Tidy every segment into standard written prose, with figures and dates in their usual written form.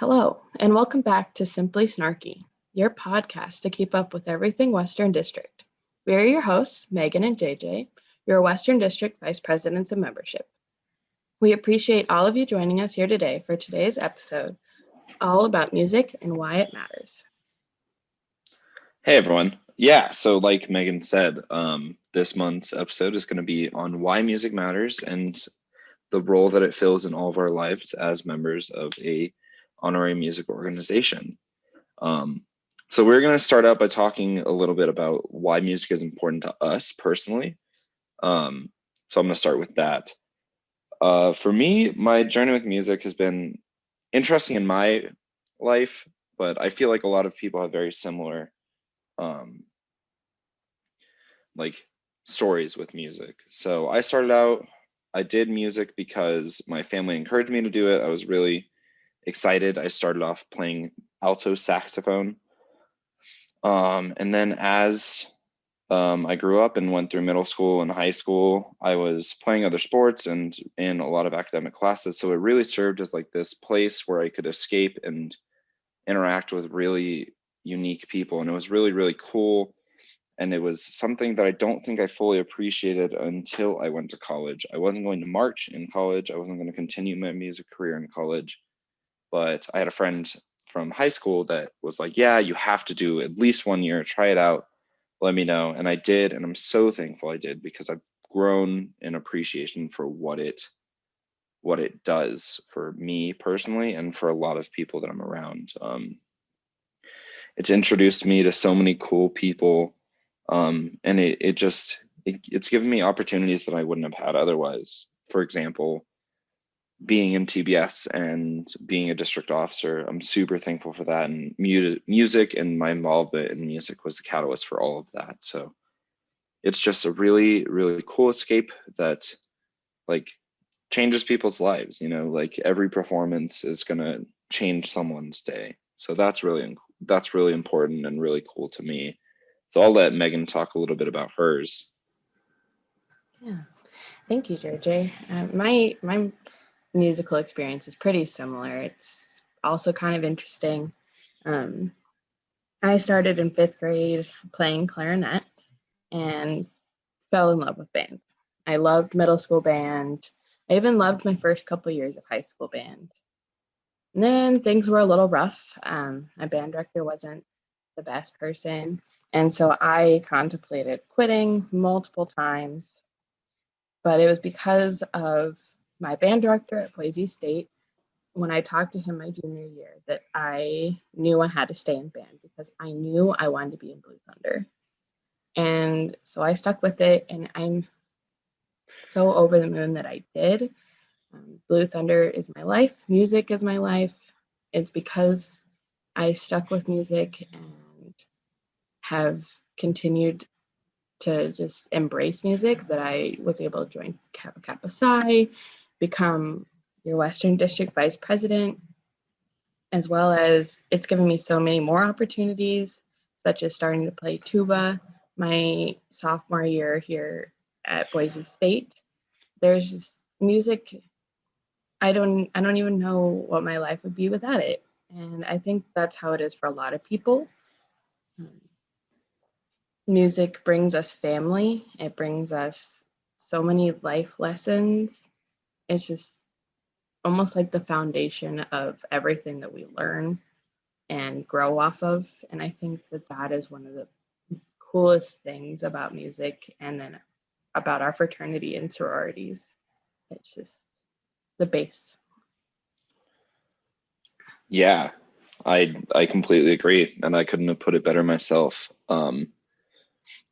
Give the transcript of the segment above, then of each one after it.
Hello, and welcome back to Simply Snarky, your podcast to keep up with everything Western District. We are your hosts, Megan and JJ, your Western District Vice Presidents of Membership. We appreciate all of you joining us here today for today's episode, all about music and why it matters. Hey everyone. Yeah, so like Megan said, this month's episode is going to be on why music matters and the role that it fills in all of our lives as members of a honorary music organization. So we're going to start out by talking a little bit about why music is important to us personally. So I'm going to start with that. For me, my journey with music has been interesting in my life, but I feel like a lot of people have very similar um, like stories with music. So I did music because my family encouraged me to do it. I was really excited. I started off playing alto saxophone. And then as I grew up and went through middle school and high school, I was playing other sports and in a lot of academic classes. So it really served as like this place where I could escape and interact with really unique people. And it was really, really cool. And it was something that I don't think I fully appreciated until I went to college. I wasn't going to march in college. I wasn't going to continue my music career in college. But I had a friend from high school that was like, yeah, you have to do at least 1 year, try it out, let me know. And I did. And I'm so thankful I did because I've grown in appreciation for what it does for me personally and for a lot of people that I'm around. It's introduced me to so many cool people, and it's given me opportunities that I wouldn't have had otherwise. For example, being in TBS and being a district officer, I'm super thankful for that. And music and my involvement in music was the catalyst for all of that. So it's just a really, really cool escape that like changes people's lives. Like every performance is gonna change someone's day. So that's really important and really cool to me. So I'll let Megan talk a little bit about hers. Yeah, thank you, JJ. My musical experience is pretty similar. It's also kind of interesting. Um, I started in fifth grade playing clarinet and fell in love with band. I loved middle school band. I even loved my first couple of years of high school band. And then things were a little rough. My band director wasn't the best person. And so I contemplated quitting multiple times. But it was because of my band director at Boise State. When I talked to him my junior year, that I knew I had to stay in band because I knew I wanted to be in Blue Thunder. And so I stuck with it, and I'm so over the moon that I did. Blue Thunder is my life. Music is my life. It's because I stuck with music and have continued to just embrace music that I was able to join Kappa Psi, become your Western District Vice President, as well as it's given me so many more opportunities, such as starting to play tuba my sophomore year here at Boise State. There's just music. I don't even know what my life would be without it. And I think that's how it is for a lot of people. Um, Music brings us family. It brings us so many life lessons. It's just almost like the foundation of everything that we learn and grow off of. And I think that that is one of the coolest things about music and then about our fraternity and sororities. It's just the base. Yeah, I completely agree, and I couldn't have put it better myself.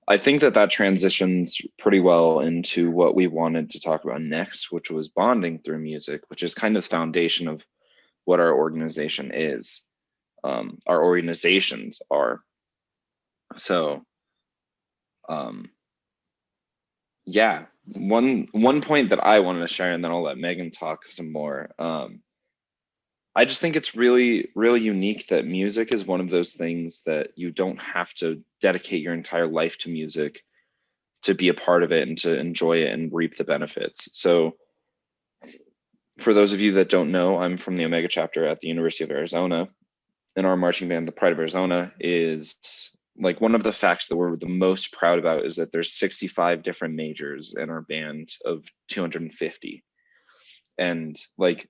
I think that transitions pretty well into what we wanted to talk about next, which was bonding through music, which is kind of the foundation of what our organization is. Our organizations are. So, um, yeah, one point that I wanted to share, and then I'll let Megan talk some more. I just think it's really, really unique that music is one of those things that you don't have to dedicate your entire life to music to be a part of it and to enjoy it and reap the benefits. So For those of you that don't know, I'm from the Omega chapter at the University of Arizona, and our marching band, the Pride of Arizona, is like one of the facts that we're the most proud about is that there's 65 different majors in our band of 250. And like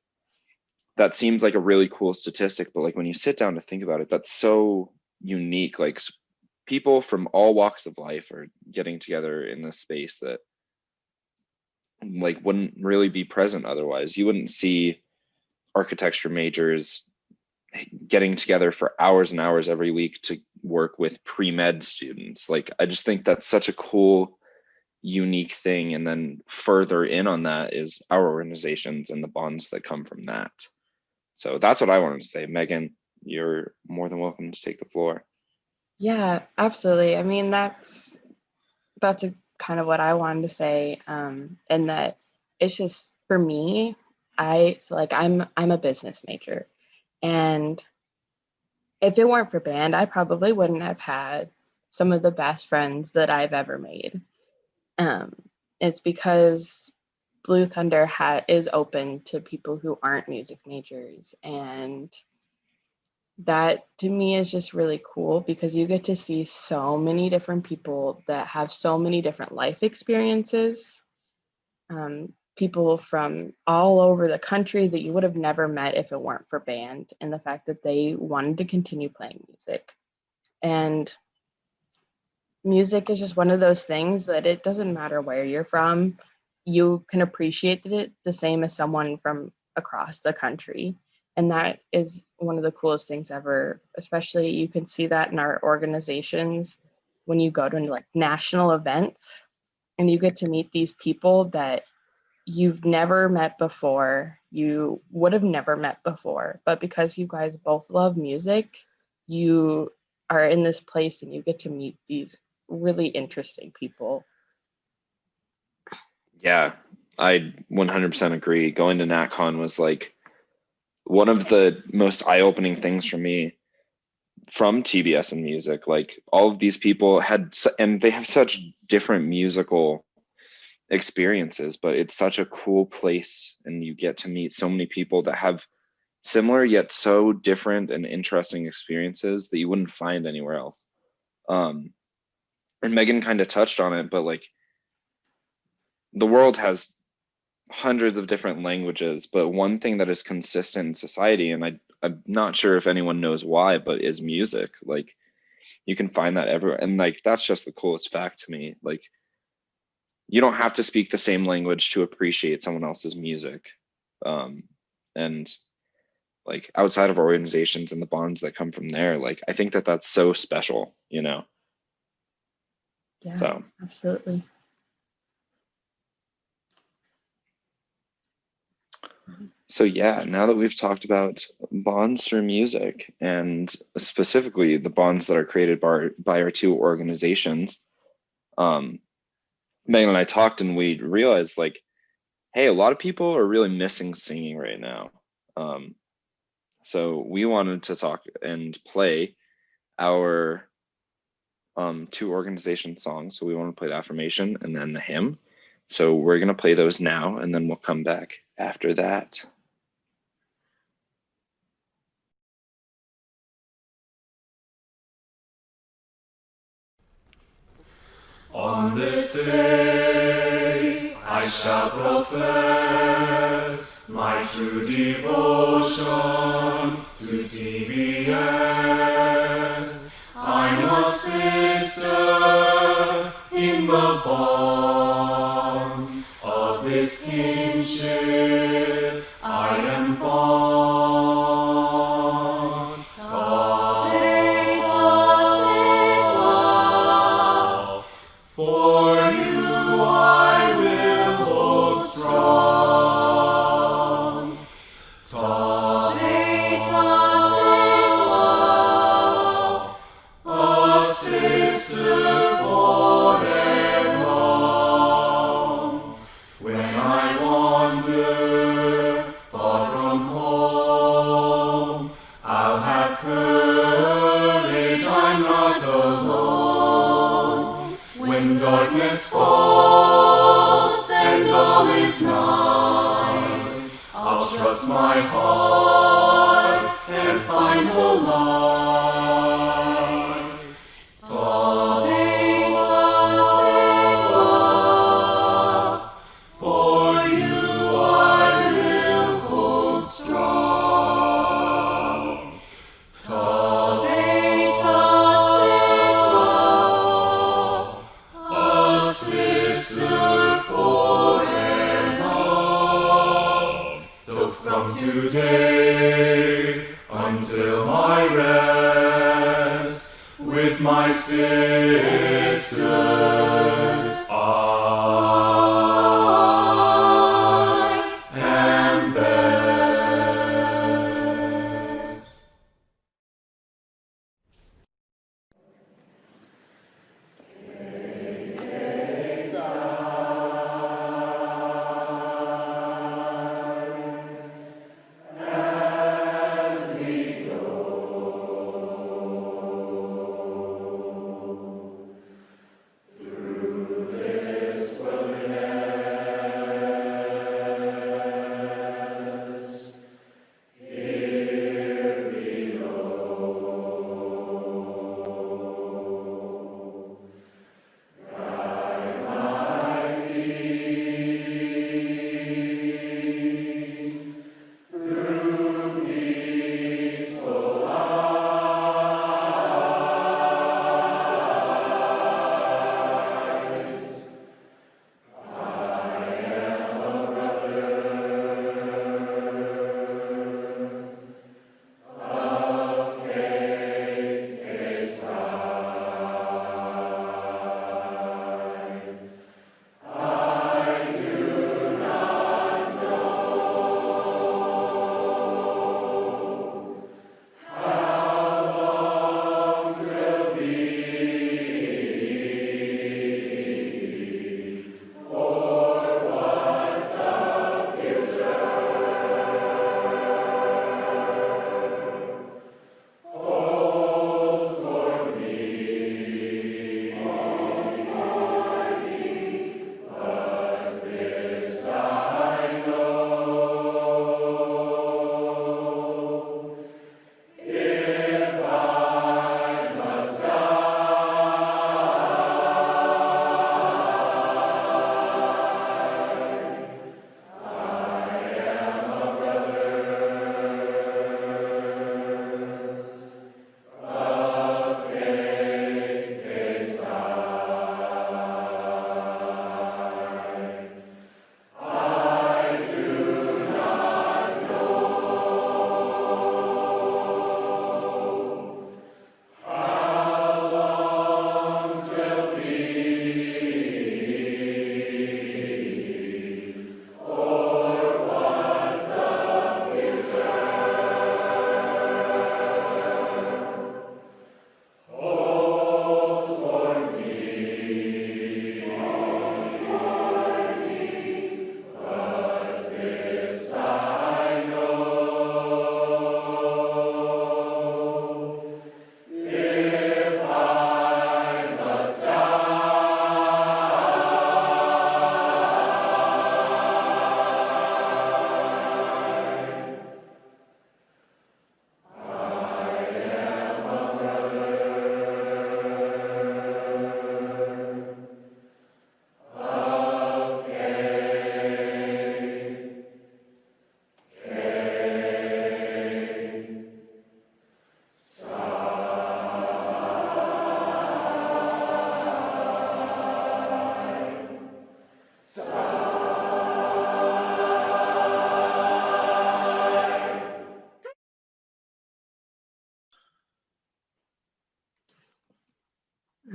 that seems like a really cool statistic, but like when you sit down to think about it, that's so unique. Like people from all walks of life are getting together in this space that like wouldn't really be present otherwise. You wouldn't see architecture majors getting together for hours and hours every week to work with pre-med students. Like I just think that's such a cool, unique thing. And then further in on that is our organizations and the bonds that come from that. So that's what I wanted to say. Megan, you're more than welcome to take the floor. Yeah, absolutely. I mean, that's a kind of what I wanted to say, and that it's just for me, I'm a business major, and if it weren't for band, I probably wouldn't have had some of the best friends that I've ever made. Um, it's because Blue Thunder is open to people who aren't music majors, and that to me is just really cool because you get to see so many different people that have so many different life experiences. People from all over the country that you would have never met if it weren't for band, and the fact that they wanted to continue playing music. And music is just one of those things that it doesn't matter where you're from, you can appreciate it the same as someone from across the country. And that is one of the coolest things ever. Especially you can see that in our organizations when you go to like national events and you get to meet these people that you've never met before, you would have never met before, but because you guys both love music, you are in this place and you get to meet these really interesting people. Yeah, I 100% agree. Going to NatCon was like one of the most eye-opening things for me from TBS and music. Like all of these people and they have such different musical experiences, but it's such a cool place, and you get to meet so many people that have similar yet so different and interesting experiences that you wouldn't find anywhere else. And Megan kind of touched on it, but like the world has hundreds of different languages, but one thing that is consistent in society, and I'm not sure if anyone knows why, but is music. Like you can find that everywhere, and like that's just the coolest fact to me. Like you don't have to speak the same language to appreciate someone else's music. And like outside of our organizations and the bonds that come from there, like I think that that's so special, you know. Yeah, So absolutely. so yeah, now that we've talked about bonds through music and specifically the bonds that are created by our two organizations, um, Megan and I talked and we realized like, hey, a lot of people are really missing singing right now. Um, so we wanted to talk and play our two organization songs. So we want to play the affirmation and then the hymn. So we're going to play those now, and then we'll come back after that. On this day I shall profess my true devotion to TBS. I'm a sister in the bond of this kinship. I am fond. For you I will hold strong. A sister forever. trust my heart and find the light. Tabeta Sigma, for you I will hold strong. Tabeta Sigma, a sister for and all. So from today until my rest with my sisters, I am best.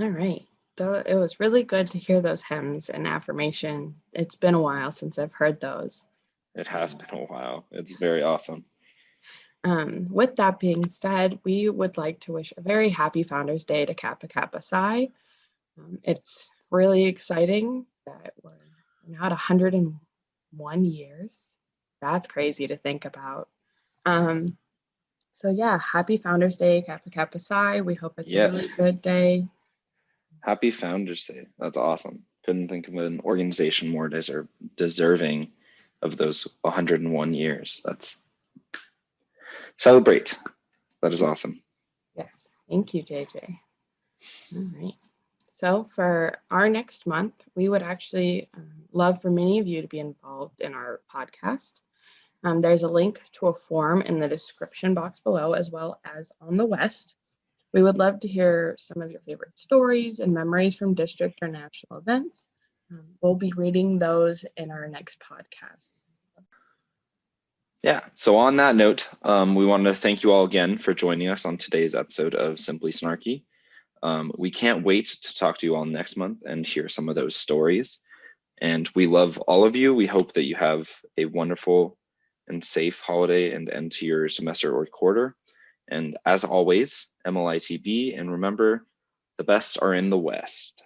All right. Though it was really good to hear those hymns and affirmation. It's been a while since I've heard those. It has been a while. It's very awesome. With that being said, we would like to wish a very happy Founders Day to Kappa Kappa Psi. It's really exciting that we're now at 101 years. That's crazy to think about. So yeah, happy Founders Day, Kappa Kappa Psi. We hope it's a really Yes. good day. Happy Founders Day. That's awesome. Couldn't think of an organization more deserving of those 101 years. That's celebrate. That is awesome. Yes. Thank you, JJ. All right. So for our next month, we would actually love for many of you to be involved in our podcast. There's a link to a form in the description box below, as well as on the West. We would love to hear some of your favorite stories and memories from district or national events. We'll be reading those in our next podcast. Yeah, so on that note, we wanted to thank you all again for joining us on today's episode of Simply Snarky. We can't wait to talk to you all next month and hear some of those stories. And we love all of you. We hope that you have a wonderful and safe holiday and end to your semester or quarter. And as always, MLITB, and remember, the best are in the West.